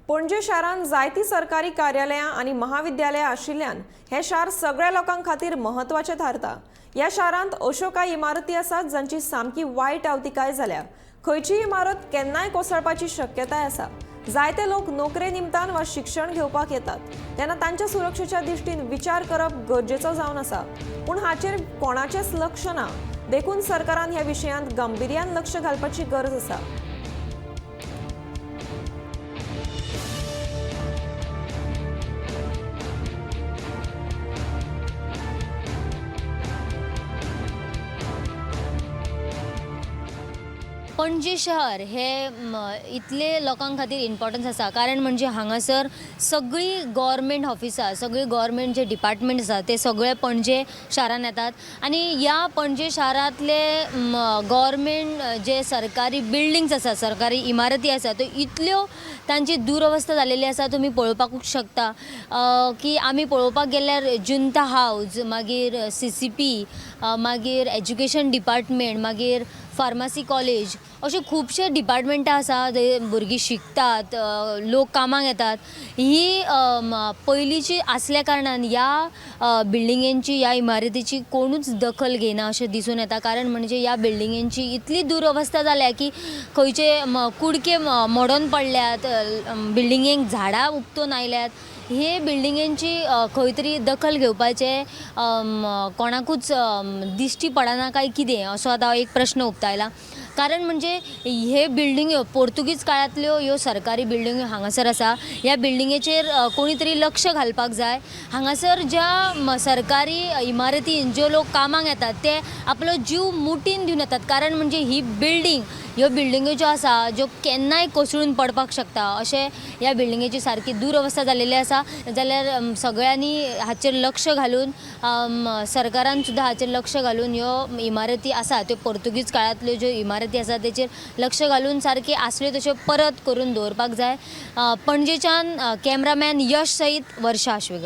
पणजे शारांत जायती सरकारी कार्यालयां आणि महाविद्यालयां आशिल्ल्यान हे शार सगळ्या लोकां खातीर महत्वाचें थारता। ह्या शारांत अश्यो कांय इमारती आसात जांची सामकी वायट आवतिकाय जाल्या। खंयचीय इमारत केन्नाय कोसळपाची शक्यताय आसा। जायते लोक नोकरे निमतान वा शिक्षण घेवपाक येतात तेन्ना तांच्या सुरक्षेच्या दिश्टीन विचार करप गरजेचो जावन आसा, पूण हाचेर कोणाचेच लक्ष ना। देखून सरकारान ह्या विशयांत गांभीर्यान लक्ष घालपाची गरज आसा। पणजे शहर हे इतले लोकां खातीर इम्पॉर्टन्स आसा, कारण म्हणजे हांगासर सगळी गव्हर्मेंट ऑफिसां, सगळी गव्हर्मेंट जे डिपार्टमेंट आसा ते सगळे पणजे शारान येतात। आणि ह्या पणजे शारांतले गव्हर्मेंट जे सरकारी बिल्डिंग्स आसा, सरकारी इमारती आसा, त्यो इतल्यो तांची दुरवस्था जालेली आसा। तुम्ही पळोवपाकूच शकता की आमी पळोवपाक गेल्यार जुंता हावज, मागीर CCP, मागीर एज्युकेशन डिपार्टमेंट, मागीर फार्मासी कॉलेज, अशे खुबशे डिपार्टमेंटां आसा जंय भुरगीं शिकतात, लोक कामाक येतात। ही पयलींची आसल्या कारणान ह्या बिल्डिंगेंची, ह्या इमारतीची कोणूच दखल घेना अशें दिसून येता। कारण म्हणजे ह्या बिल्डिंगेंची इतली दुरवस्था जाल्या की खंयचे कुडके मोडून पडल्यात, बिल्डिंगेक झाडां उक्तून आयल्यात। हे बिल्डिंगेंची खंय तरी दखल घेवपाचे कोणाकूच दिश्टी पडना काय कितें असो आतां एक प्रश्न उक्तायला। कारण म्हणजे हे बिल्डिंग्यो पोर्तुगीज काळांतल्यो ह्यो सरकारी बिल्डिंग्यो हांगासर आसा। ह्या बिल्डिंगेचेर कोणी तरी लक्ष घालपाक जाय। हांगासर ज्या सरकारी इमारतीन ज्यो लोक कामाक येतात ते आपलो जीव मुठीन दिवन येतात। कारण म्हणजे ही बिल्डिंग, ह्यो बिल्डिंग्यो ज्यो आसा ज्यो केन्नाय कोसळून पडपाक शकता, अशें ह्या बिल्डिंगेची सारकी दुरवस्था जालेली आसा। जाल्यार सगळ्यांनी हाचेर लक्ष घालून, सरकारान सुद्दां हाचेर लक्ष घालून ह्यो इमारती आसा त्यो पोर्तुगीज काळांतल्यो ज्यो इमारती आसा तेचेर लक्ष घालून सारकी आसल्यो तश्यो परत करून दवरपाक जाय। पणजेच्यान कॅमेरामॅन यश सयत वर्षा आश्वेकर।